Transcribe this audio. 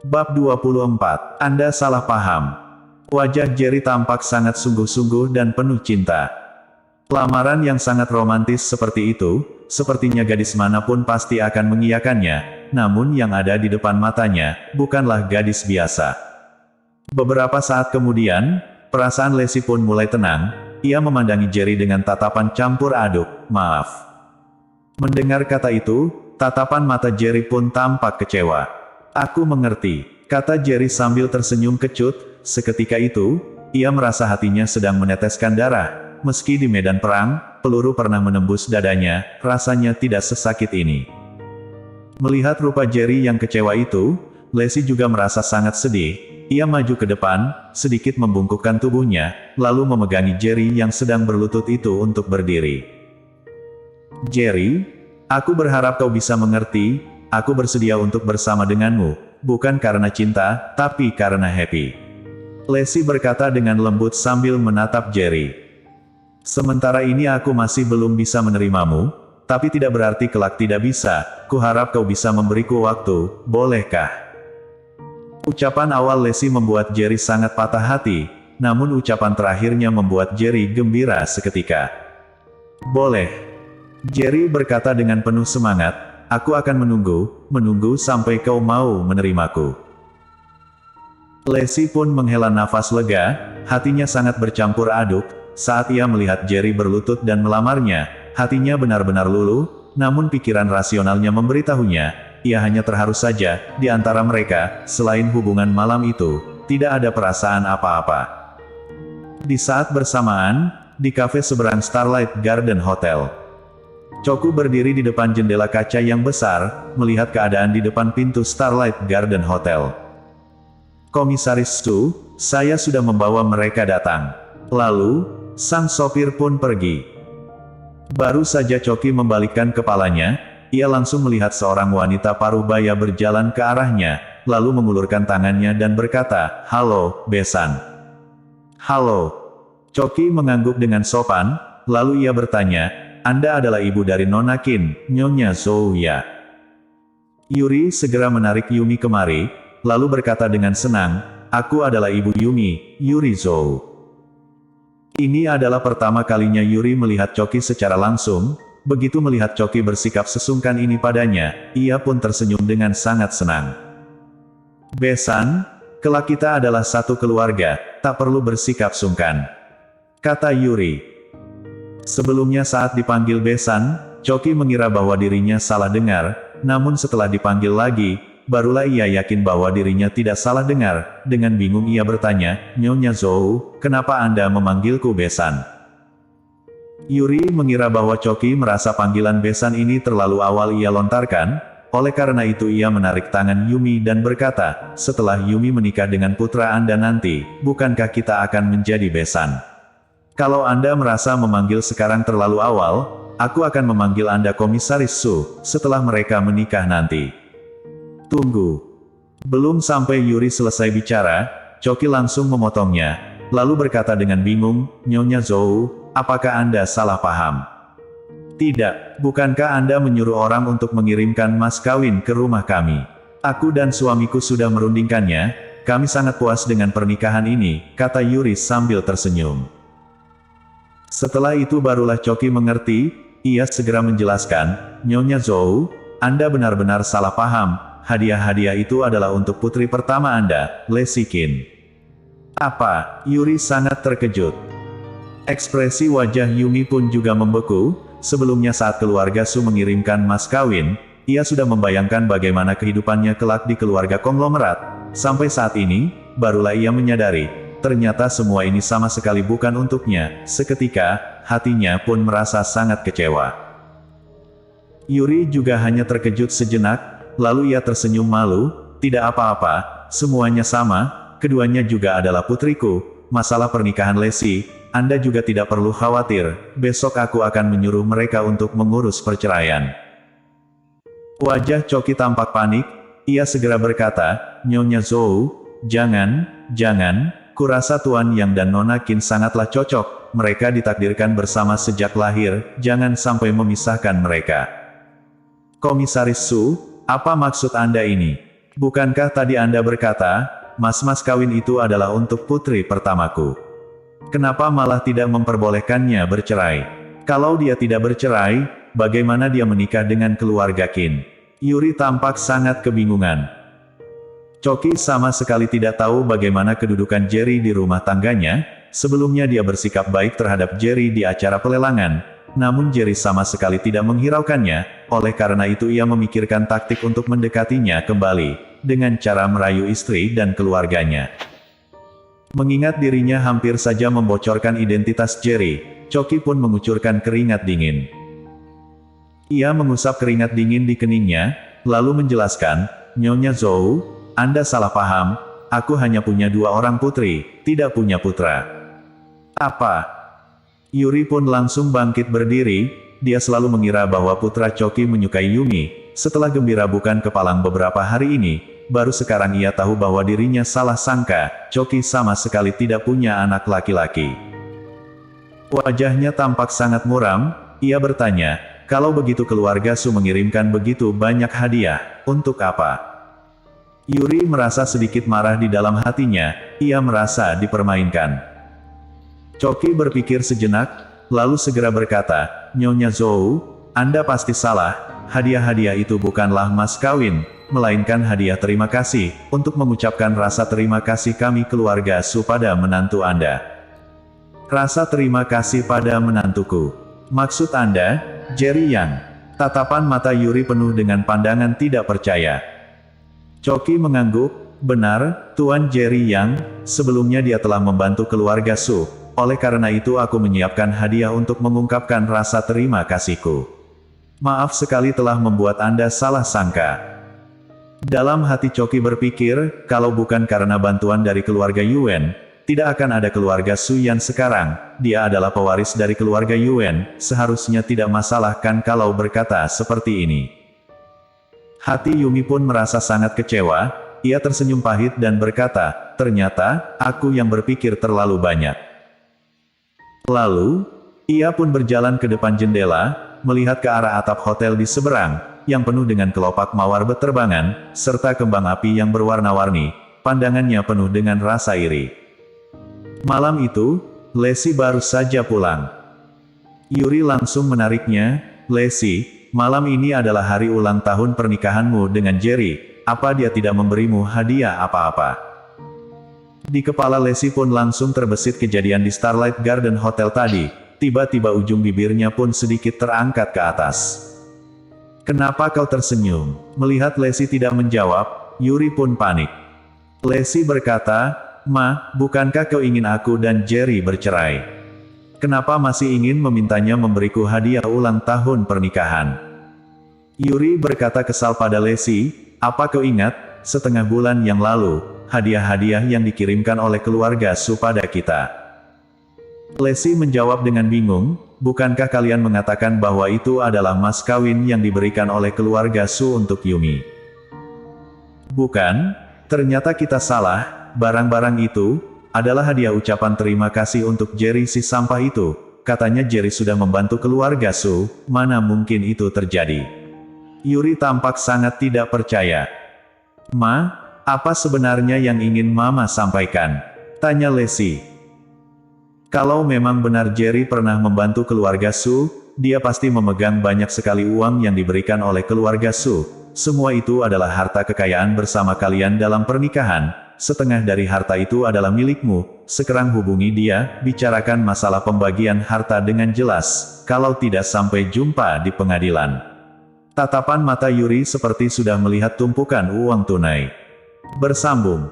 Bab 24. Anda salah paham. Wajah Jerry tampak sangat sungguh-sungguh dan penuh cinta. Lamaran yang sangat romantis seperti itu, sepertinya gadis manapun pasti akan mengiyakannya, namun yang ada di depan matanya, bukanlah gadis biasa. Beberapa saat kemudian, perasaan Lacey pun mulai tenang, ia memandangi Jerry dengan tatapan campur aduk, maaf. Mendengar kata itu, tatapan mata Jerry pun tampak kecewa. Aku mengerti, kata Jerry sambil tersenyum kecut. Seketika itu, ia merasa hatinya sedang meneteskan darah. Meski di medan perang, peluru pernah menembus dadanya, rasanya tidak sesakit ini. Melihat rupa Jerry yang kecewa itu, Lacey juga merasa sangat sedih. Ia maju ke depan, sedikit membungkukkan tubuhnya, lalu memegangi Jerry yang sedang berlutut itu untuk berdiri. Jerry, aku berharap kau bisa mengerti, aku bersedia untuk bersama denganmu, bukan karena cinta, tapi karena happy. Lacey berkata dengan lembut sambil menatap Jerry. Sementara ini aku masih belum bisa menerimamu, tapi tidak berarti kelak tidak bisa, kuharap kau bisa memberiku waktu, bolehkah? Ucapan awal Lacey membuat Jerry sangat patah hati, namun ucapan terakhirnya membuat Jerry gembira seketika. Boleh. Jerry berkata dengan penuh semangat, aku akan menunggu sampai kau mau menerimaku. Lacey pun menghela nafas lega, hatinya sangat bercampur aduk, saat ia melihat Jerry berlutut dan melamarnya, hatinya benar-benar luluh, namun pikiran rasionalnya memberitahunya, ia hanya terharu saja, di antara mereka, selain hubungan malam itu, tidak ada perasaan apa-apa. Di saat bersamaan, di kafe seberang Starlight Garden Hotel. Choku berdiri di depan jendela kaca yang besar, melihat keadaan di depan pintu Starlight Garden Hotel. Komisaris Su, saya sudah membawa mereka datang. Lalu, sang sopir pun pergi. Baru saja Choki membalikkan kepalanya, ia langsung melihat seorang wanita parubaya berjalan ke arahnya, lalu mengulurkan tangannya dan berkata, halo, Besan. Halo. Choki mengangguk dengan sopan, lalu ia bertanya, Anda adalah ibu dari Nona Qin, Nyonya Zhou ya? Yuri segera menarik Yumi kemari, lalu berkata dengan senang, aku adalah ibu Yumi, Yuri Zhou. Ini adalah pertama kalinya Yuri melihat Choki secara langsung, begitu melihat Choki bersikap sesungkan ini padanya, ia pun tersenyum dengan sangat senang. Besan, kelak kita adalah satu keluarga, tak perlu bersikap sungkan, kata Yuri. Sebelumnya saat dipanggil Besan, Choki mengira bahwa dirinya salah dengar, namun setelah dipanggil lagi, barulah ia yakin bahwa dirinya tidak salah dengar. Dengan bingung ia bertanya, Nyonya Zhou, kenapa Anda memanggilku Besan? Yuri mengira bahwa Choki merasa panggilan Besan ini terlalu awal ia lontarkan, oleh karena itu ia menarik tangan Yumi dan berkata, setelah Yumi menikah dengan putra Anda nanti, bukankah kita akan menjadi Besan? Kalau Anda merasa memanggil sekarang terlalu awal, aku akan memanggil Anda Komisaris Su, setelah mereka menikah nanti. Tunggu. Belum sampai Yuri selesai bicara, Choki langsung memotongnya, lalu berkata dengan bingung, Nyonya Zhou, apakah Anda salah paham? Tidak, bukankah Anda menyuruh orang untuk mengirimkan mas kawin ke rumah kami? Aku dan suamiku sudah merundingkannya, kami sangat puas dengan pernikahan ini, kata Yuri sambil tersenyum. Setelah itu barulah Choki mengerti, ia segera menjelaskan, Nyonya Zhou, Anda benar-benar salah paham. Hadiah-hadiah itu adalah untuk putri pertama Anda, Lacey Qin. Apa? Yuri sangat terkejut. Ekspresi wajah Yumi pun juga membeku, sebelumnya saat keluarga Su mengirimkan mas kawin, ia sudah membayangkan bagaimana kehidupannya kelak di keluarga konglomerat. Sampai saat ini, barulah ia menyadari, ternyata semua ini sama sekali bukan untuknya. Seketika, hatinya pun merasa sangat kecewa. Yuri juga hanya terkejut sejenak, lalu ia tersenyum malu, tidak apa-apa, semuanya sama, keduanya juga adalah putriku, masalah pernikahan Lacey, Anda juga tidak perlu khawatir, besok aku akan menyuruh mereka untuk mengurus perceraian. Wajah Choki tampak panik, ia segera berkata, Nyonya Zhou, jangan, kurasa Tuan Yang dan Nona Qin sangatlah cocok, mereka ditakdirkan bersama sejak lahir, jangan sampai memisahkan mereka. Komisaris Su, apa maksud Anda ini? Bukankah tadi Anda berkata, mas kawin itu adalah untuk putri pertamaku? Kenapa malah tidak memperbolehkannya bercerai? Kalau dia tidak bercerai, bagaimana dia menikah dengan keluarga Qin? Yuri tampak sangat kebingungan. Choki sama sekali tidak tahu bagaimana kedudukan Jerry di rumah tangganya. Sebelumnya dia bersikap baik terhadap Jerry di acara pelelangan, namun Jerry sama sekali tidak menghiraukannya. Oleh karena itu ia memikirkan taktik untuk mendekatinya kembali, dengan cara merayu istri dan keluarganya. Mengingat dirinya hampir saja membocorkan identitas Jerry, Choki pun mengucurkan keringat dingin. Ia mengusap keringat dingin di keningnya, lalu menjelaskan, Nyonya Zhou, Anda salah paham, aku hanya punya 2 orang putri, tidak punya putra. Apa? Yuri pun langsung bangkit berdiri, dia selalu mengira bahwa putra Choki menyukai Yumi. Setelah gembira bukan kepalang beberapa hari ini, baru sekarang ia tahu bahwa dirinya salah sangka, Choki sama sekali tidak punya anak laki-laki. Wajahnya tampak sangat muram, ia bertanya, kalau begitu keluarga Su mengirimkan begitu banyak hadiah, untuk apa? Yuri merasa sedikit marah di dalam hatinya, ia merasa dipermainkan. Choki berpikir sejenak, lalu segera berkata, Nyonya Zhou, Anda pasti salah, hadiah-hadiah itu bukanlah mas kawin, melainkan hadiah terima kasih, untuk mengucapkan rasa terima kasih kami keluarga Su pada menantu Anda. Rasa terima kasih pada menantuku. Maksud Anda, Jerry Yang? Tatapan mata Yuri penuh dengan pandangan tidak percaya. Choki mengangguk, benar, Tuan Jerry Yang, sebelumnya dia telah membantu keluarga Su. Oleh karena itu aku menyiapkan hadiah untuk mengungkapkan rasa terima kasihku. Maaf sekali telah membuat Anda salah sangka. Dalam hati Choki berpikir, kalau bukan karena bantuan dari keluarga Yuan, tidak akan ada keluarga Su yang sekarang. Dia adalah pewaris dari keluarga Yuan, seharusnya tidak masalah kan kalau berkata seperti ini. Hati Yumi pun merasa sangat kecewa, ia tersenyum pahit dan berkata, ternyata, aku yang berpikir terlalu banyak. Lalu, ia pun berjalan ke depan jendela, melihat ke arah atap hotel di seberang, yang penuh dengan kelopak mawar beterbangan, serta kembang api yang berwarna-warni. Pandangannya penuh dengan rasa iri. Malam itu, Lexi baru saja pulang. Yuri langsung menariknya, Lexi, malam ini adalah hari ulang tahun pernikahanmu dengan Jerry, apa dia tidak memberimu hadiah apa-apa? Di kepala Lexi pun langsung terbesit kejadian di Starlight Garden Hotel tadi, tiba-tiba ujung bibirnya pun sedikit terangkat ke atas. Kenapa kau tersenyum? Melihat Lexi tidak menjawab, Yuri pun panik. Lexi berkata, Ma, bukankah kau ingin aku dan Jerry bercerai? Kenapa masih ingin memintanya memberiku hadiah ulang tahun pernikahan? Yuri berkata kesal pada Lexi, apa kau ingat, setengah bulan yang lalu, hadiah-hadiah yang dikirimkan oleh keluarga Su pada kita? Lexi menjawab dengan bingung, bukankah kalian mengatakan bahwa itu adalah mas kawin yang diberikan oleh keluarga Su untuk Yumi? Bukan, ternyata kita salah, barang-barang itu, adalah hadiah ucapan terima kasih untuk Jerry si sampah itu, katanya Jerry sudah membantu keluarga Su, mana mungkin itu terjadi? Yuri tampak sangat tidak percaya. Ma, apa sebenarnya yang ingin Mama sampaikan? Tanya Lexi. Kalau memang benar Jerry pernah membantu keluarga Su, dia pasti memegang banyak sekali uang yang diberikan oleh keluarga Su. Semua itu adalah harta kekayaan bersama kalian dalam pernikahan. Setengah dari harta itu adalah milikmu. Sekarang hubungi dia, bicarakan masalah pembagian harta dengan jelas. Kalau tidak sampai jumpa di pengadilan. Tatapan mata Yuri seperti sudah melihat tumpukan uang tunai. Bersambung.